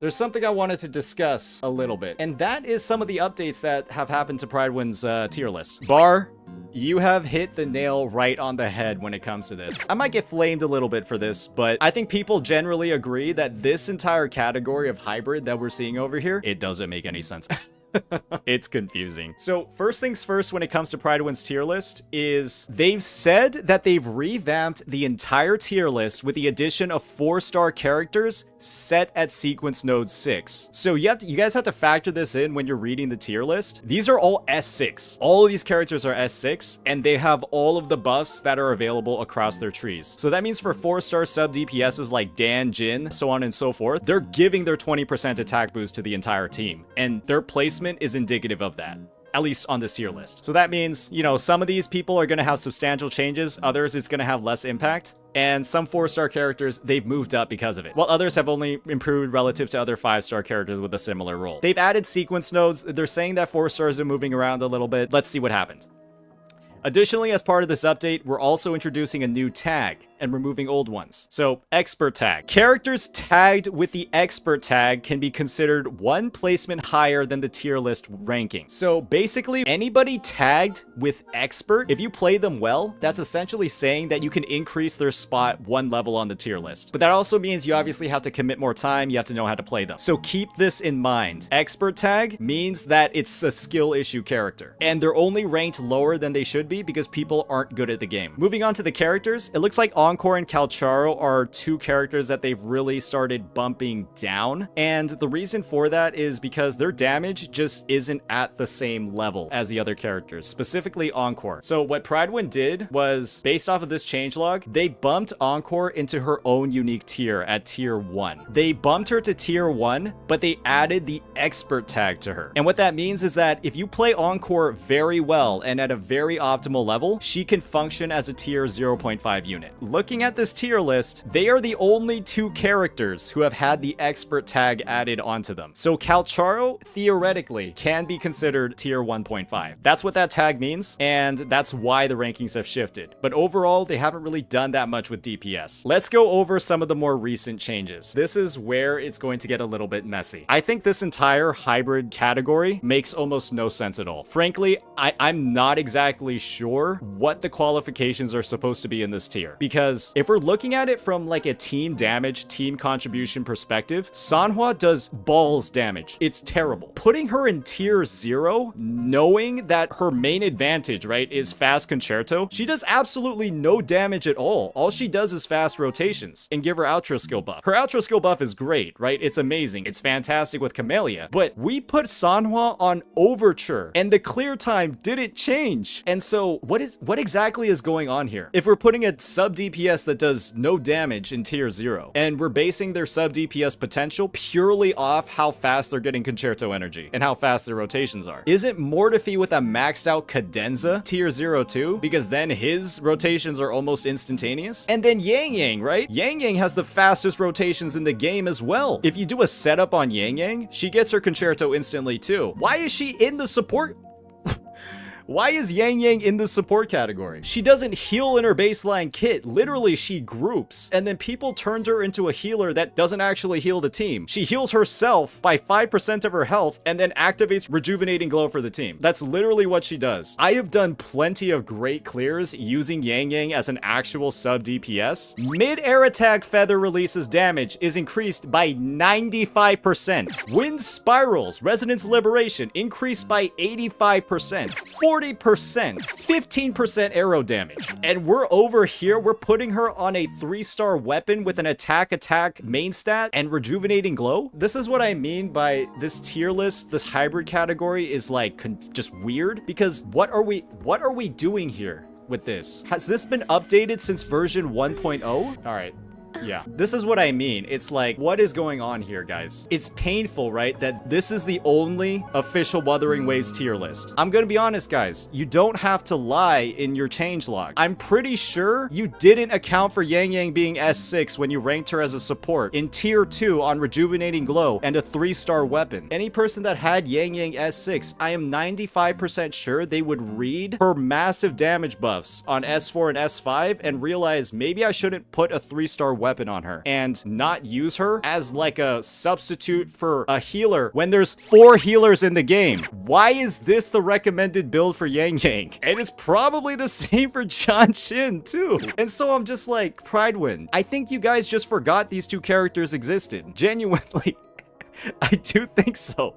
there's something I wanted to discuss a little bit, and that is some of the updates that have happened to Prydwen's tier list. Bar, you have hit the nail right on the head when it comes to this. I might get flamed a little bit for this, but I think people generally agree that this entire category of hybrid that we're seeing over here, it doesn't make any sense. It's confusing. So first things first when it comes to Prydwen's tier list is they've said that they've revamped the entire tier list with the addition of 4-star characters set at sequence node 6. So you guys have to factor this in when you're reading the tier list. These are all S6. All of these characters are S6 and they have all of the buffs that are available across their trees. So that means for 4-star sub DPSs like Danjin, so on and so forth, they're giving their 20% attack boost to the entire team. And their placement is indicative of that, at least on this tier list. So that means, you know, some of these people are going to have substantial changes, others it's going to have less impact, and some 4-star characters, they've moved up because of it, while others have only improved relative to other 5-star characters with a similar role. They've added sequence nodes. They're saying that 4-stars are moving around a little bit. Let's see what happened. Additionally, as part of this update, we're also introducing a new tag and removing old ones. So, expert tag. Characters tagged with the expert tag can be considered one placement higher than the tier list ranking. So basically, anybody tagged with expert, if you play them well, that's essentially saying that you can increase their spot one level on the tier list. But that also means you obviously have to commit more time, you have to know how to play them. So keep this in mind. Expert tag means that it's a skill issue character, and they're only ranked lower than they should be because people aren't good at the game. Moving on to the characters, it looks like Encore and Calcharo are two characters that they've really started bumping down, and the reason for that is because their damage just isn't at the same level as the other characters, specifically Encore. So what Prydwen did was, based off of this changelog, they bumped Encore into her own unique tier at tier 1. They bumped her to tier 1, but they added the expert tag to her. And what that means is that if you play Encore very well and at a very optimal level, she can function as a tier 0.5 unit. Looking at this tier list, they are the only two characters who have had the expert tag added onto them. So Calcharo, theoretically, can be considered tier 1.5. That's what that tag means, and that's why the rankings have shifted. But overall, they haven't really done that much with DPS. Let's go over some of the more recent changes. This is where it's going to get a little bit messy. I think this entire hybrid category makes almost no sense at all. Frankly, I'm not exactly sure what the qualifications are supposed to be in this tier, because if we're looking at it from like a team damage, team contribution perspective, Sanhua does balls damage. It's terrible. Putting her in tier 0, knowing that her main advantage, right, is fast concerto, she does absolutely no damage at all. All she does is fast rotations, and give her outro skill buff. Her outro skill buff is great, right? It's amazing. It's fantastic with Camellya, but we put Sanhua on Overture, and the clear time didn't change. And so what exactly is going on here? If we're putting a sub DPS that does no damage in tier 0, and we're basing their sub DPS potential purely off how fast they're getting concerto energy and how fast their rotations are, isn't Mortefi with a maxed out cadenza tier 0 too? Because then his rotations are almost instantaneous. And then Yangyang, right? Yangyang has the fastest rotations in the game as well. If you do a setup on Yangyang, she gets her concerto instantly too. Why is she in the support? Why is Yangyang in the support category? She doesn't heal in her baseline kit. Literally, she groups. And then people turned her into a healer that doesn't actually heal the team. She heals herself by 5% of her health and then activates Rejuvenating Glow for the team. That's literally what she does. I have done plenty of great clears using Yangyang as an actual sub DPS. Mid-air attack feather releases damage is increased by 95%. Wind spirals, resonance liberation increased by 85%. 40%, 15% arrow damage. And we're over here, we're putting her on a 3-star weapon with an attack main stat and Rejuvenating Glow. This is what I mean by this tier list, this hybrid category is like just weird, because what are we doing here with this? Has this been updated since version 1.0? All right. Yeah, this is what I mean. It's like, what is going on here, guys? It's painful, right, that this is the only official Wuthering Waves tier list. I'm gonna be honest, guys. You don't have to lie in your changelog. I'm pretty sure you didn't account for Yangyang being S6 when you ranked her as a support in tier 2 on Rejuvenating Glow and a 3-star weapon. Any person that had Yangyang S6, I am 95% sure they would read her massive damage buffs on S4 and S5 and realize maybe I shouldn't put a 3-star weapon on her and not use her as like a substitute for a healer when there's 4 healers in the game? Why is this the recommended build for Yangyang? And it's probably the same for Danjin too. And so I'm just like, Prydwen, I think you guys just forgot these 2 characters existed. Genuinely, I do think so.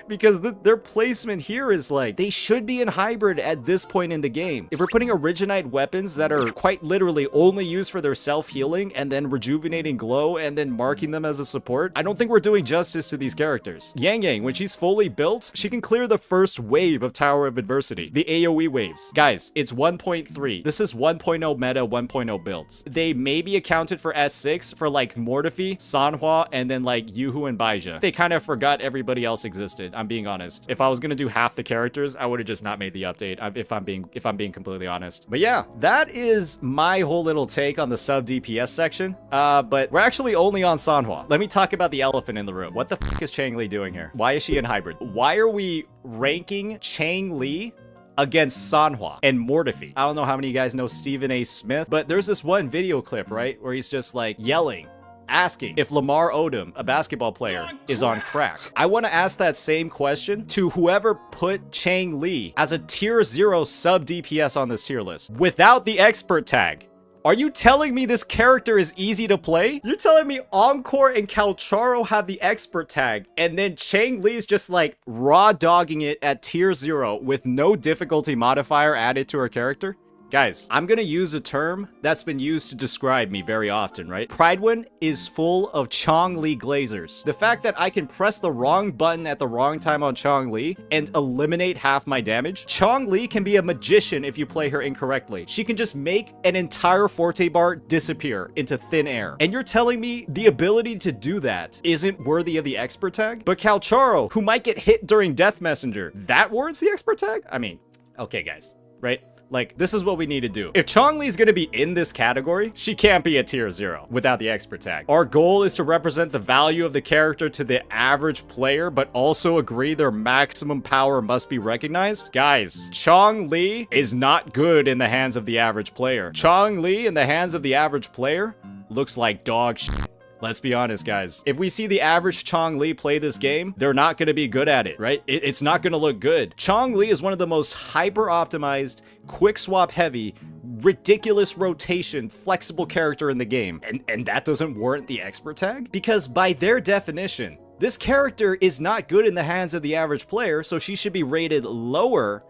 Because their placement here is like, they should be in hybrid at this point in the game. If we're putting Originite weapons that are quite literally only used for their self-healing and then rejuvenating glow and then marking them as a support, I don't think we're doing justice to these characters. Yangyang, when she's fully built, she can clear the first wave of Tower of Adversity, the AoE waves. Guys, it's 1.3. This is 1.0 meta, 1.0 builds. They maybe accounted for S6 for like Mortefi, Sanhua, and then like Yuhu and Baizha. They kind of forgot everybody else existed. I'm being honest. If I was gonna do half the characters, I would have just not made the update. If I'm being completely honest. But yeah, that is my whole little take on the sub DPS section. But we're actually only on Sanhua. Let me talk about the elephant in the room. What the f is Changli doing here? Why is she in hybrid? Why are we ranking Changli against Sanhua and Mortefi? I don't know how many of you guys know Stephen A. Smith, but there's this one video clip, right, where he's just like yelling, asking if Lamar Odom, a basketball player, is on crack. I want to ask that same question to whoever put Changli as a tier 0 sub DPS on this tier list without the expert tag. Are you telling me this character is easy to play? You're telling me Encore and Calcharo have the expert tag, and then Changli is just like raw dogging it at tier 0 with no difficulty modifier added to her character? Guys, I'm gonna use a term that's been used to describe me very often, right? Prydwen is full of Changli glazers. The fact that I can press the wrong button at the wrong time on Changli and eliminate half my damage. Changli can be a magician if you play her incorrectly. She can just make an entire forte bar disappear into thin air. And you're telling me the ability to do that isn't worthy of the expert tag? But Calcharo, who might get hit during Death Messenger, that warrants the expert tag? I mean, okay guys, right? Like, this is what we need to do. If Changli is going to be in this category, she can't be a tier 0 without the expert tag. Our goal is to represent the value of the character to the average player, but also agree their maximum power must be recognized. Guys, Changli is not good in the hands of the average player. Changli in the hands of the average player looks like dog shit. Let's be honest, guys. If we see the average Changli play this game, they're not going to be good at it, right? It's not going to look good. Changli is one of the most hyper-optimized, quick swap heavy, ridiculous rotation, flexible character in the game. And that doesn't warrant the expert tag? Because by their definition, this character is not good in the hands of the average player, so she should be rated lower,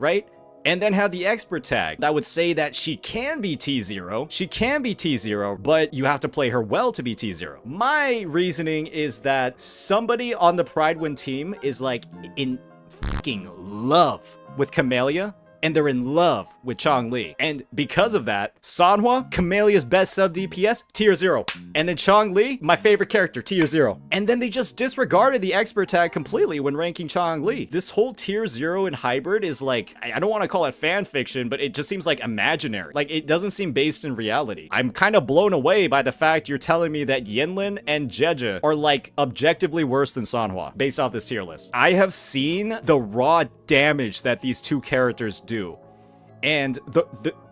right? And then have the expert tag that would say that she can be T0. She can be T0, but you have to play her well to be T0. My reasoning is that somebody on the Prydwen team is like in fucking love with Camellya, and they're in love with Changli. And because of that, Sanhua, Camellya's best sub DPS, tier 0. And then Changli, my favorite character, tier 0. And then they just disregarded the expert tag completely when ranking Changli. This whole tier 0 in hybrid is like, I don't want to call it fan fiction, but it just seems like imaginary. Like, it doesn't seem based in reality. I'm kind of blown away by the fact you're telling me that Yinlin and Jeja are like objectively worse than Sanhua based off this tier list. I have seen the raw damage that these 2 characters do. And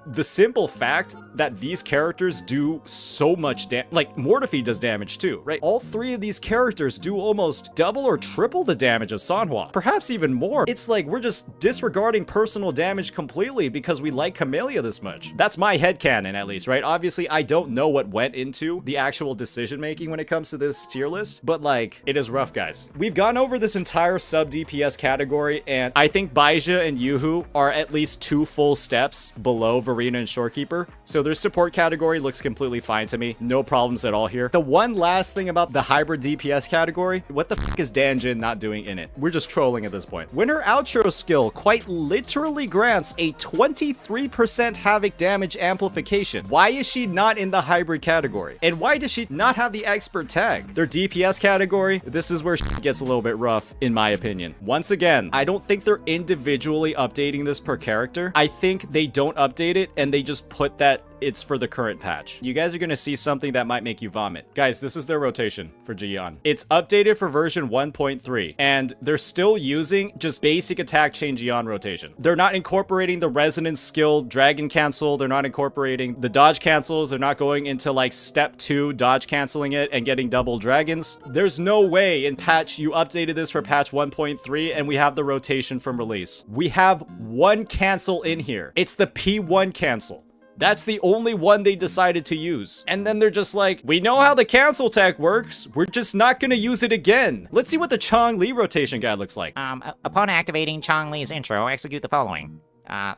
the simple fact that these characters do so much damage, like Mortefi does damage too, right? All 3 of these characters do almost double or triple the damage of Sanhua, perhaps even more. It's like we're just disregarding personal damage completely because we like Camellya this much. That's my headcanon at least, right? Obviously, I don't know what went into the actual decision making when it comes to this tier list, but like, it is rough, guys. We've gone over this entire sub DPS category, and I think Baizha and Yuhu are at least 2 full steps below Verena and Shorekeeper. So their support category looks completely fine to me. No problems at all here. The one last thing about the hybrid DPS category, what the f is Danjin not doing in it? We're just trolling at this point. When her outro skill quite literally grants a 23% havoc damage amplification, why is she not in the hybrid category? And why does she not have the expert tag? Their DPS category, this is where shit gets a little bit rough, in my opinion. Once again, I don't think they're individually updating this per character. I think they don't update it and they just put that it's for the current patch. You guys are gonna see something that might make you vomit. Guys, this is their rotation for Jiyan. It's updated for version 1.3, and they're still using just basic attack chain Jiyan rotation. They're not incorporating the resonance skill dragon cancel. They're not incorporating the dodge cancels. They're not going into like step 2 dodge canceling it and getting double dragons. There's no way in patch, you updated this for patch 1.3 and we have the rotation from release. We have one cancel in here. It's the P1 cancel. That's the only one they decided to use. And then they're just like, we know how the cancel tech works. We're just not gonna use it again. Let's see what the Changli rotation guide looks like. Upon activating Changli's intro, execute the following.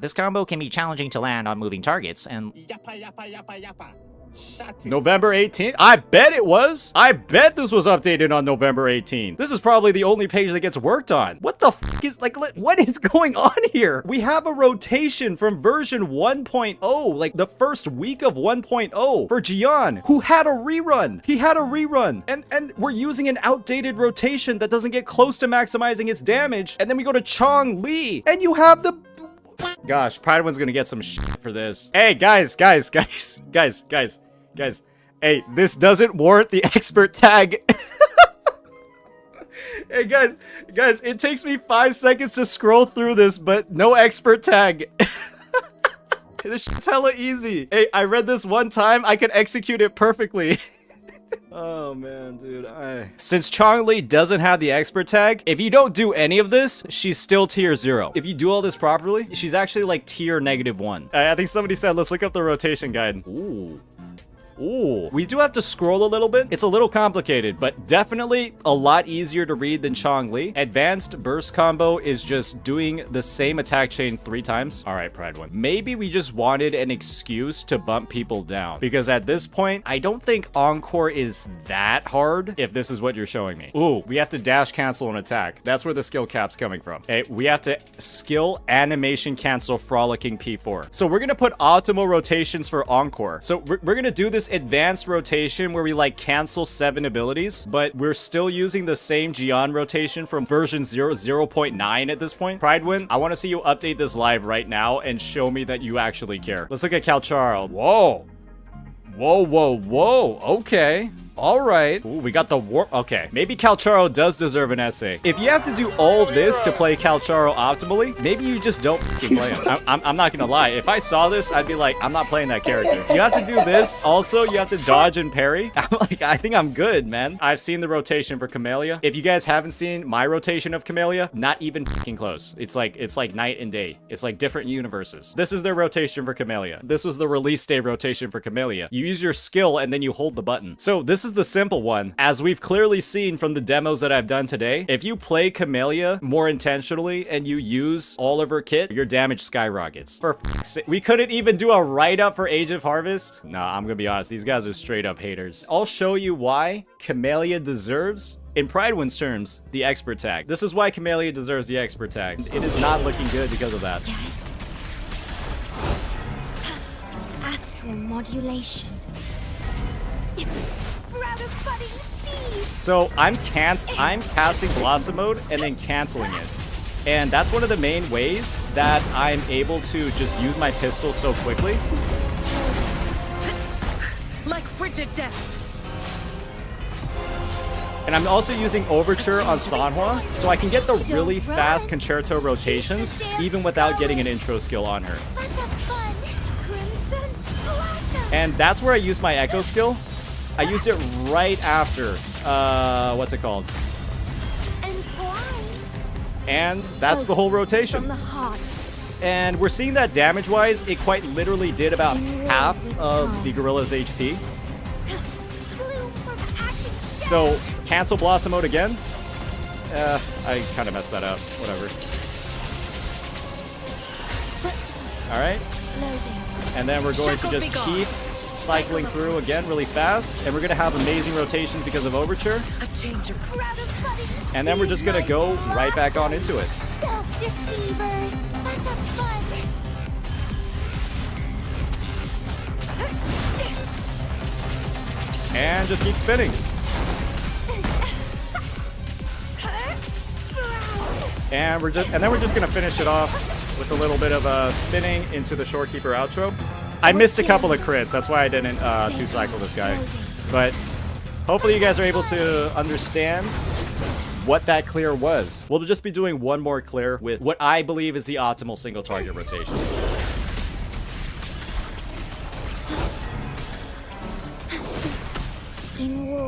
This combo can be challenging to land on moving targets, and November 18th? I bet it was. I bet this was updated on November 18th. This is probably the only page that gets worked on. What the f is, like, what is going on here? We have a rotation from version 1.0, like the first week of 1.0 for Jiyan, who had a rerun. He had a rerun. And we're using an outdated rotation that doesn't get close to maximizing its damage. And then we go to Changli, and you have the... Gosh, Prydwen's gonna get some shit for this. Hey, guys. Hey, this doesn't warrant the expert tag. Hey, guys, it takes me 5 seconds to scroll through this, but no expert tag. This shit's hella easy. Hey, I read this one time, I can execute it perfectly. Oh man, dude, Since Changli doesn't have the expert tag, if you don't do any of this, she's still tier 0. If you do all this properly, she's actually like tier -1. I think somebody said, let's look up the rotation guide. Ooh, we do have to scroll a little bit. It's a little complicated, but definitely a lot easier to read than Changli. Advanced burst combo is just doing the same attack chain 3 times. All right, Prydwen. Maybe we just wanted an excuse to bump people down, because at this point, I don't think Encore is that hard if this is what you're showing me. Ooh, we have to dash cancel an attack. That's where the skill cap's coming from. Okay, we have to skill animation cancel frolicking P4. So we're gonna put optimal rotations for Encore. So we're gonna do this advanced rotation where we like cancel 7 abilities, but we're still using the same Jiyan rotation from version 0.9 at this point. Prydwen, I want to see you update this live right now and show me that you actually care. Let's look at Calcharo. Whoa. Okay. All right. Ooh, we got the warp. Okay. Maybe Calcharo does deserve an essay. If you have to do all this to play Calcharo optimally, maybe you just don't fucking play him. I'm not gonna lie. If I saw this, I'd be like, I'm not playing that character. You have to do this. Also, you have to dodge and parry. I'm like, I think I'm good, man. I've seen the rotation for Camellya. If you guys haven't seen my rotation of Camellya, not even fucking close. It's like night and day. It's like different universes. This is their rotation for Camellya. This was the release day rotation for Camellya. You use your skill and then you hold the button. So this is the simple one. As we've clearly seen from the demos that I've done today, if you play Camellya more intentionally and you use all of her kit, your damage skyrockets. For f***'s sake, we couldn't even do a write-up for Age of Harvest? Nah, I'm gonna be honest, these guys are straight up haters. I'll show you why Camellya deserves, in Prydwen's terms, the expert tag. This is why Camellya deserves the expert tag. It is not looking good because of that. Astral modulation. So I'm casting Blossom Mode and then canceling it. And that's one of the main ways that I'm able to just use my pistol so quickly. Like frigid death. And I'm also using Overture on Sanhua, so I can get the really fast concerto rotations even without getting an intro skill on her. And that's where I use my Echo skill. I used it right after, what's it called? And that's the whole rotation. And we're seeing that damage-wise, it quite literally did about half of the Gorilla's HP. So, cancel Blossom Mode again. I kind of messed that up. Whatever. Alright. And then we're going to just keep cycling through again really fast, and we're gonna have amazing rotations because of Overture, and then we're just gonna go right back on into it. Self-deceivers. Let's have fun. And just keep spinning. And then we're just gonna finish it off with a little bit of spinning into the Shorekeeper outro. I missed a couple of crits. That's why I didn't two-cycle this guy. But hopefully you guys are able to understand what that clear was. We'll just be doing one more clear with what I believe is the optimal single target rotation.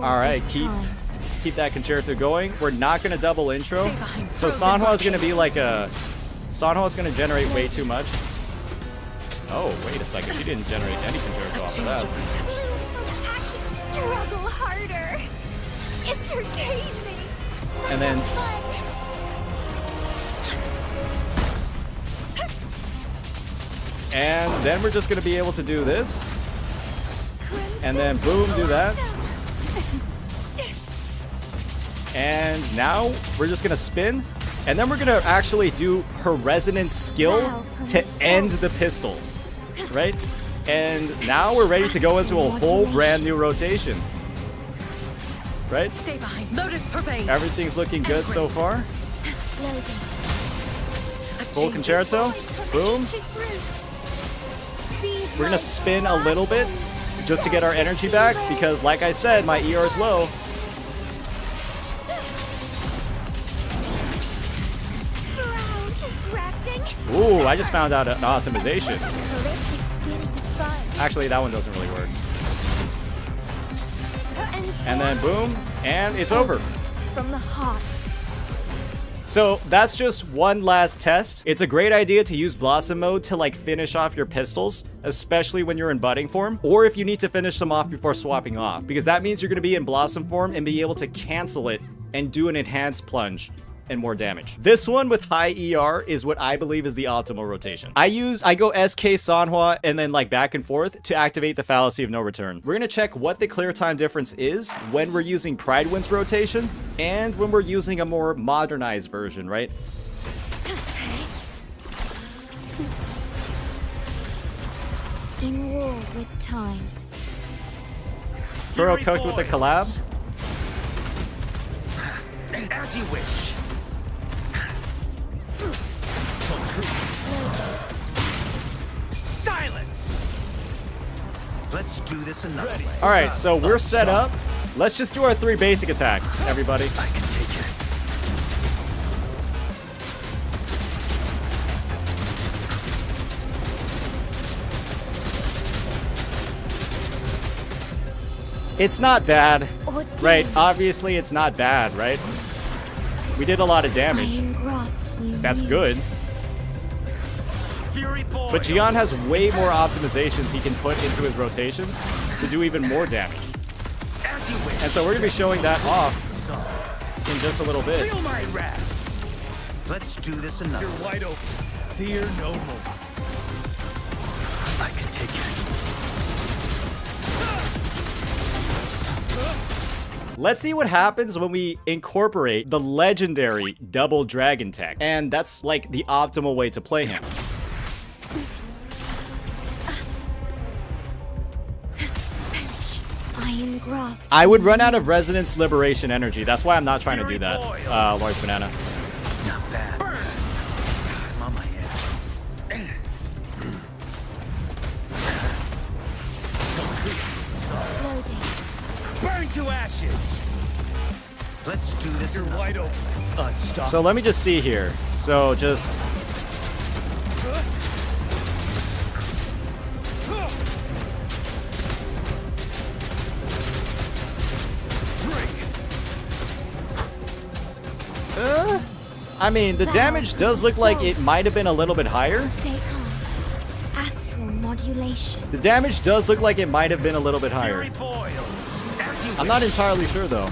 Alright, keep that concerto going. We're not gonna double intro. So Sanhua is gonna be like a... Sanhua is gonna generate way too much. Oh, wait a second. She didn't generate any concerto off of that. Struggle harder. Entertain me. And then... And then we're just gonna be able to do this. And then boom, do that. And now we're just gonna spin. And then we're gonna actually do her resonance skill to end the pistols. Right? And now we're ready to go into a whole brand new rotation. Right? Stay behind. Lotus pervade. Everything's looking good so far. Full concerto. Boom. We're gonna spin a little bit just to get our energy back because, like I said, my ER is low. Ooh, I just found out an optimization. Actually, that one doesn't really work. And then boom, and it's over. From the heart. So that's just one last test. It's a great idea to use Blossom mode to like finish off your pistols, especially when you're in budding form, or if you need to finish them off before swapping off, because that means you're going to be in Blossom form and be able to cancel it and do an enhanced plunge and more damage. This one with high ER is what I believe is the optimal rotation. I go SK Sanhua and then like back and forth to activate the fallacy of no return. We're gonna check what the clear time difference is when we're using Prydwen's rotation and when we're using a more modernized version, right? In war with time. Thorough cooked with the collab. As you wish. Silence. Let's do this another way. All right, so we're set up. Let's just do our 3 basic attacks, everybody. I can take it. It's not bad, right? Obviously, it's not bad, right? We did a lot of damage. That's good. But Jiyan has way more optimizations he can put into his rotations to do even more damage. And so we're going to be showing that off in just a little bit. Feel my wrath. Let's do this another way. You're wide open. Fear no more. I can take it. Let's see what happens when we incorporate the legendary double dragon tech. And that's like the optimal way to play him. I would run out of resonance liberation energy. That's why I'm not trying to do that, Large Banana. Not bad. I'm on my edge. Burn to ashes. Let's do this. You're wide open. Unstoppable. So let me just see here. So just... I mean, the damage does look like it might have been a little bit higher. Stay calm. Astral modulation. The damage does look like it might have been a little bit higher. I'm not entirely sure though.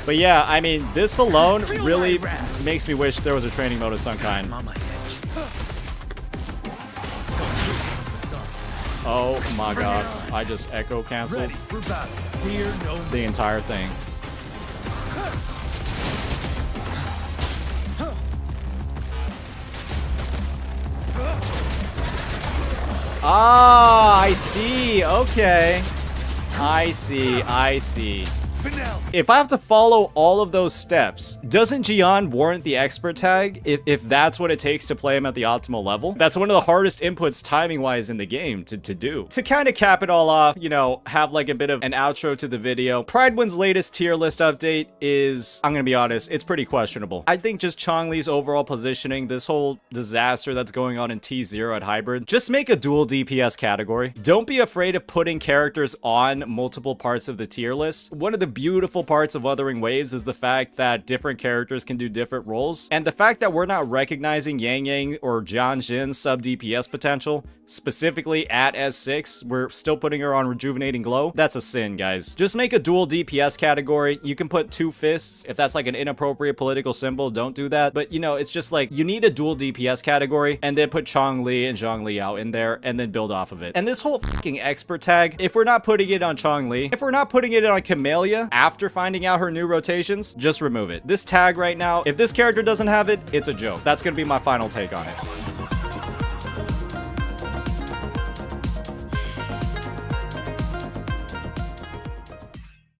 But yeah, I mean, this alone really makes me wish there was a training mode of some kind. Oh my god, I just echo canceled the entire thing. Ah, I see. Okay. I see. Finale. If I have to follow all of those steps, doesn't Jiyan warrant the expert tag if that's what it takes to play him at the optimal level? That's one of the hardest inputs timing-wise in the game to do. To kind of cap it all off, you know, have like a bit of an outro to the video, Prydwen's latest tier list update is, I'm gonna be honest, it's pretty questionable. I think just Changli's overall positioning, this whole disaster that's going on in T0 at Hybrid, just make a dual DPS category. Don't be afraid of putting characters on multiple parts of the tier list. One of the beautiful parts of Wuthering Waves is the fact that different characters can do different roles, and the fact that we're not recognizing Yangyang or Danjin's sub DPS potential, specifically at S6, we're still putting her on Rejuvenating Glow. That's a sin, guys. Just make a dual DPS category. You can put 2 fists. If that's like an inappropriate political symbol, don't do that. But you know, it's just like, you need a dual DPS category and then put Changli and Zhongli out in there and then build off of it. And this whole fucking expert tag, if we're not putting it on Changli, if we're not putting it on Camellya after finding out her new rotations, just remove it. This tag right now, if this character doesn't have it, it's a joke. That's gonna be my final take on it.